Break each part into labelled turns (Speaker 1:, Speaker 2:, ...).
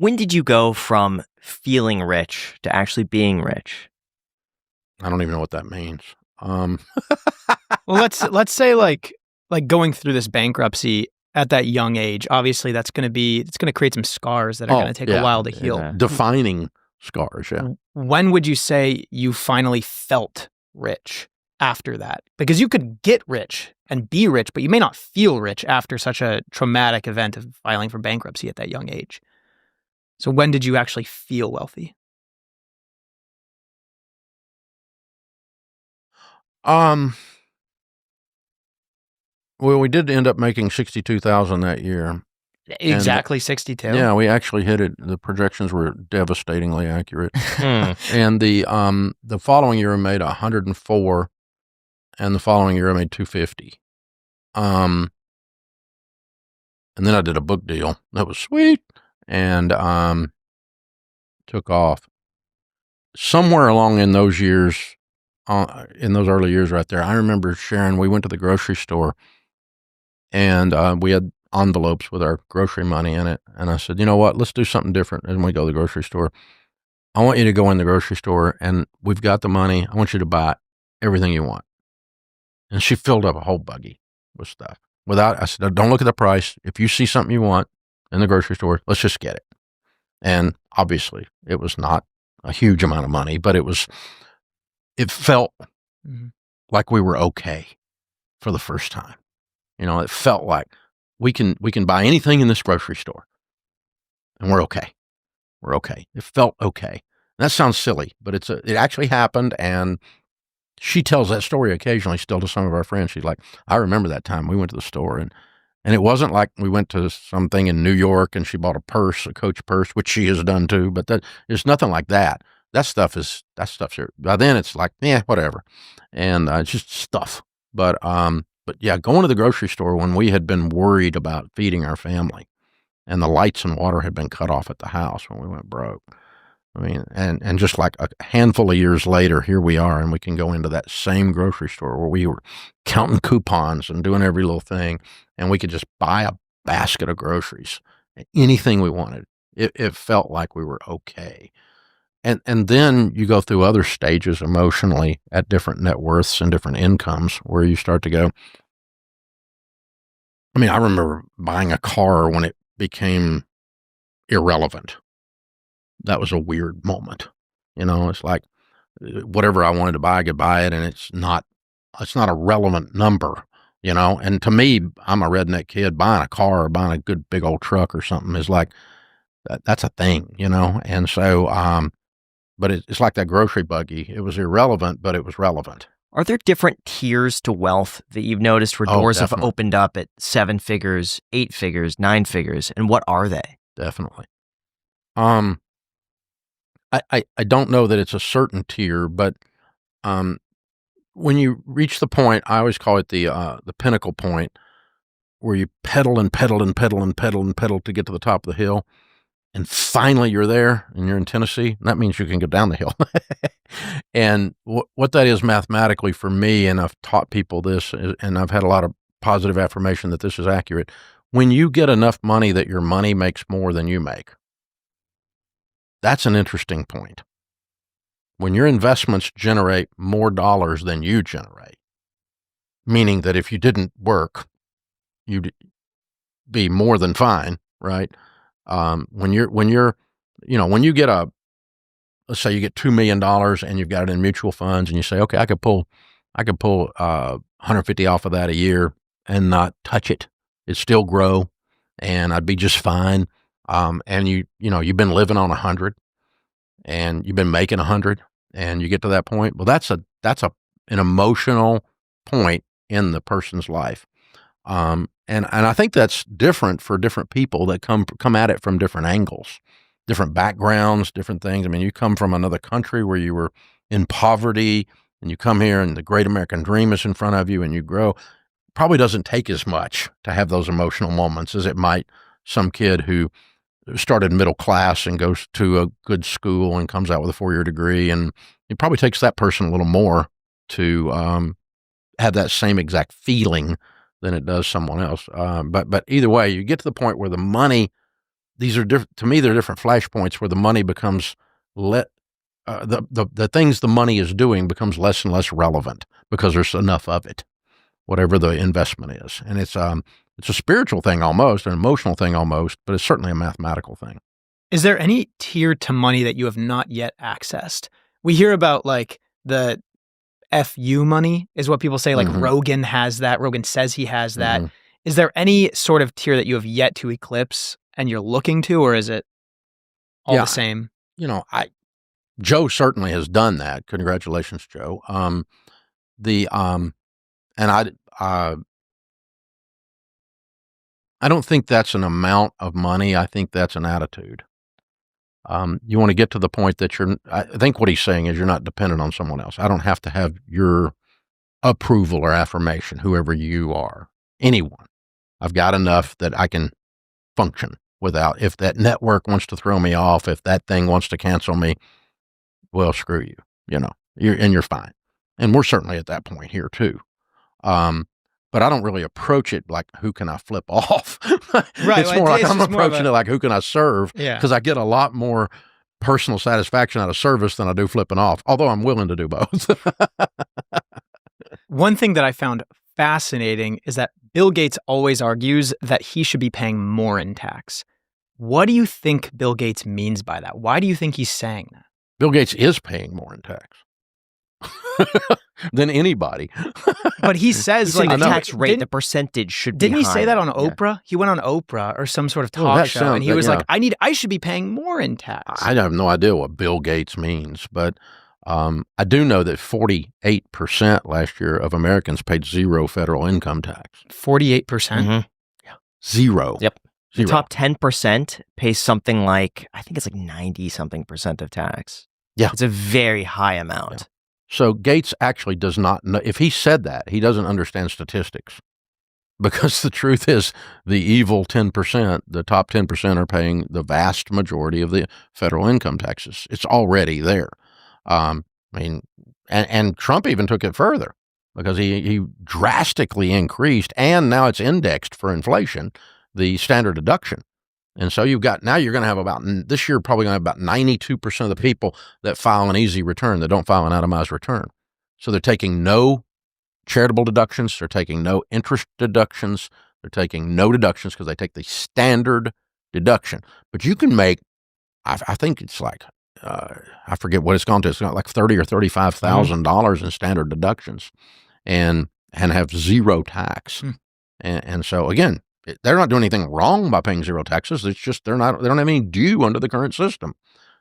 Speaker 1: When did you go from feeling rich to actually being rich?
Speaker 2: I don't even know what that means.
Speaker 3: Well, let's say like going through this bankruptcy at that young age. Obviously, it's going to create some scars that are going to take a while to heal.
Speaker 1: Yeah.
Speaker 2: Defining scars, yeah.
Speaker 3: When would you say you finally felt rich after that? Because you could get rich and be rich, but you may not feel rich after such a traumatic event of filing for bankruptcy at that young age. So when did you actually feel wealthy?
Speaker 2: Well, we did end up making 62,000 that year.
Speaker 3: Exactly 62.
Speaker 2: Yeah, we actually hit it. The projections were devastatingly accurate. And the following year I made 104, and the following year I made 250. And then I did a book deal that was sweet, and took off. Somewhere along in those years, in those early years right there, I remember Sharon, we went to the grocery store, and we had envelopes with our grocery money in it. And I said, you know what, let's do something different when we go to the grocery store. I want you to go in the grocery store, and we've got the money. I want you to buy everything you want. And she filled up a whole buggy with stuff. I said, don't look at the price. If you see something you want in the grocery store, let's just get it. And obviously it was not a huge amount of money, but it felt like we were okay for the first time. It felt like we can buy anything in this grocery store and we're okay. We're okay. It felt okay. And that sounds silly, but it actually happened. And she tells that story occasionally still to some of our friends. She's like, I remember that time we went to the store, and it wasn't like we went to something in New York and she bought a Coach purse, which she has done too, but there's nothing like that. That stuff's here. By then it's like, yeah, whatever. And it's just stuff. But yeah, going to the grocery store when we had been worried about feeding our family and the lights and water had been cut off at the house when we went broke. I mean, and just like a handful of years later, here we are, and we can go into that same grocery store where we were counting coupons and doing every little thing, and we could just buy a basket of groceries, anything we wanted. It felt like we were okay. And then you go through other stages emotionally at different net worths and different incomes where you start to go. I mean, I remember buying a car when it became irrelevant. That was a weird moment. It's like whatever I wanted to buy, I could buy it, and it's not a relevant number, and to me, I'm a redneck kid. Buying a car or buying a good big old truck or something is like, that's a thing, and so, but it's like that grocery buggy. It was irrelevant, but it was relevant.
Speaker 1: Are there different tiers to wealth that you've noticed where doors have opened up at 7 figures, 8 figures, 9 figures, and what are they?
Speaker 2: Definitely. I don't know that it's a certain tier, but when you reach the point, I always call it the pinnacle point, where you pedal and pedal and pedal and pedal and pedal to get to the top of the hill, and finally you're there, and you're in Tennessee, and that means you can go down the hill. And what that is mathematically for me, and I've taught people this, and I've had a lot of positive affirmation that this is accurate, when you get enough money that your money makes more than you make, that's an interesting point. When your investments generate more dollars than you generate, meaning that if you didn't work, you'd be more than fine, right? When you get let's say you get $2 million and you've got it in mutual funds, and you say, okay, I could pull 150 off of that a year and not touch it. It'd still grow, and I'd be just fine. And you've been living on 100, and you've been making 100, and you get to that point. Well, that's an emotional point in the person's life. And I think that's different for different people that come at it from different angles, different backgrounds, different things. I mean, you come from another country where you were in poverty, and you come here and the great American dream is in front of you, and you grow. Probably doesn't take as much to have those emotional moments as it might some kid who started middle class and goes to a good school and comes out with a 4-year degree. And it probably takes that person a little more to have that same exact feeling than it does someone else. But either way, you get to the point where the money these are different. To me, they're different flashpoints where the money becomes the things the money is doing becomes less and less relevant because there's enough of it, whatever the investment is. And it's a spiritual thing almost, an emotional thing almost, but it's certainly a mathematical thing.
Speaker 3: Is there any tier to money that you have not yet accessed? We hear about like the FU money is what people say. Like Rogan has that. Rogan says he has that. Is there any sort of tier that you have yet to eclipse and you're looking to, or is it all the same?
Speaker 2: Joe certainly has done that. Congratulations, Joe. And I don't think that's an amount of money. I think that's an attitude. You want to get to the point that I think what he's saying is you're not dependent on someone else. I don't have to have your approval or affirmation, whoever you are, anyone. I've got enough that I can function without. If that network wants to throw me off, if that thing wants to cancel me, well, screw you, you're fine. And we're certainly at that point here too. But I don't really approach it like, who can I flip off?
Speaker 3: Right.
Speaker 2: It's more like I'm approaching it like, who can I serve?
Speaker 3: Yeah.
Speaker 2: Because I get a lot more personal satisfaction out of service than I do flipping off, although I'm willing to do both.
Speaker 3: One thing that I found fascinating is that Bill Gates always argues that he should be paying more in tax. What do you think Bill Gates means by that? Why do you think he's saying that?
Speaker 2: Bill Gates is paying more in tax than anybody.
Speaker 3: But he says
Speaker 1: like the tax rate, the percentage should be
Speaker 3: higher. Didn't he say that on Oprah?
Speaker 1: Yeah.
Speaker 3: He went on Oprah or some sort of talk show, and he was like, I should be paying more in tax.
Speaker 2: I have no idea what Bill Gates means, but I do know that 48% last year of Americans paid zero federal income tax.
Speaker 3: 48%?
Speaker 2: Yeah. Zero.
Speaker 1: Yep.
Speaker 2: Zero.
Speaker 1: The top 10% pays something like, I think it's like 90-something% of tax.
Speaker 2: Yeah.
Speaker 1: It's a very high amount.
Speaker 2: Yeah. So Gates actually does not know. If he said that, he doesn't understand statistics. Because the truth is, the evil 10%, the top 10% are paying the vast majority of the federal income taxes. It's already there. And Trump even took it further because he drastically increased, and now it's indexed for inflation, the standard deduction. And so you're going to have this year, probably going to have about 92% of the people that file an easy return that don't file an itemized return. So they're taking no charitable deductions. They're taking no interest deductions. They're taking no deductions because they take the standard deduction. But you can make, I think it's like, I forget what it's gone to. It's got like $30,000 or $35,000 in standard deductions, and have zero tax. And so again, they're not doing anything wrong by paying zero taxes. It's just they don't have any due under the current system.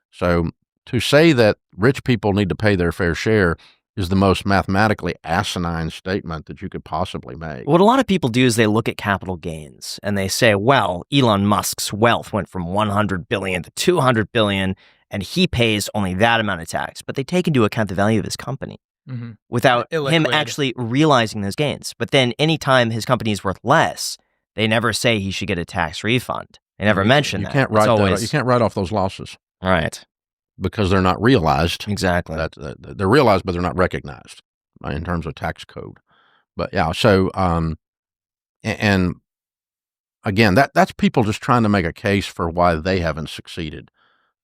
Speaker 2: So to say that rich people need to pay their fair share is the most mathematically asinine statement that you could possibly make.
Speaker 1: What a lot of people do is they look at capital gains and they say, well, Elon Musk's wealth went from 100 billion to 200 billion, and he pays only that amount of tax. But they take into account the value of his company without him actually realizing those gains. But then anytime his company is worth less, they never say he should get a tax refund. They never mention that.
Speaker 2: You can't write off those losses.
Speaker 1: Right.
Speaker 2: Because they're not realized.
Speaker 1: Exactly.
Speaker 2: They're realized, but they're not recognized in terms of tax code. But yeah, so, and again, that's people just trying to make a case for why they haven't succeeded.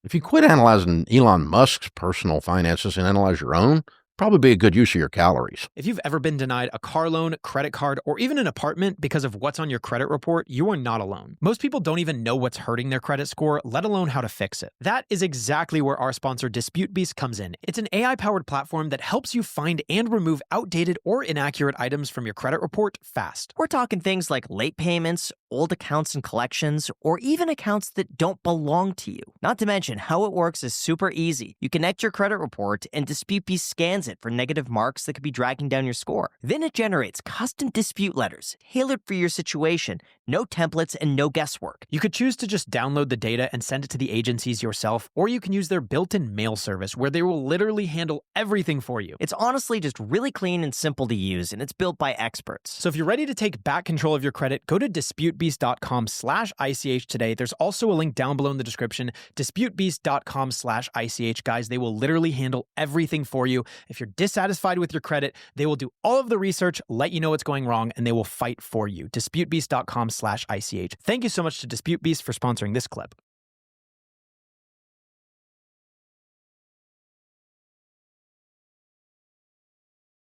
Speaker 2: If you quit analyzing Elon Musk's personal finances and analyze your own, probably be a good use of your calories.
Speaker 3: If you've ever been denied a car loan, credit card, or even an apartment because of what's on your credit report, you are not alone. Most people don't even know what's hurting their credit score, let alone how to fix it. That is exactly where our sponsor DisputeBeast comes in. It's an AI-powered platform that helps you find and remove outdated or inaccurate items from your credit report fast.
Speaker 1: We're talking things like late payments, old accounts and collections, or even accounts that don't belong to you. Not to mention, how it works is super easy. You connect your credit report and DisputeBeast scans it for negative marks that could be dragging down your score. Then it generates custom dispute letters tailored for your situation, no templates and no guesswork.
Speaker 3: You could choose to just download the data and send it to the agencies yourself, or you can use their built-in mail service where they will literally handle everything for you.
Speaker 1: It's honestly just really clean and simple to use, and it's built by experts.
Speaker 3: So if you're ready to take back control of your credit, go to DisputeBeast.com/ICH today. There's also a link down below in the description, DisputeBeast.com/ICH. Guys, they will literally handle everything for you. If you're dissatisfied with your credit, they will do all of the research, let you know what's going wrong, and they will fight for you. DisputeBeast.com/ICH. Thank you so much to DisputeBeast for sponsoring this clip.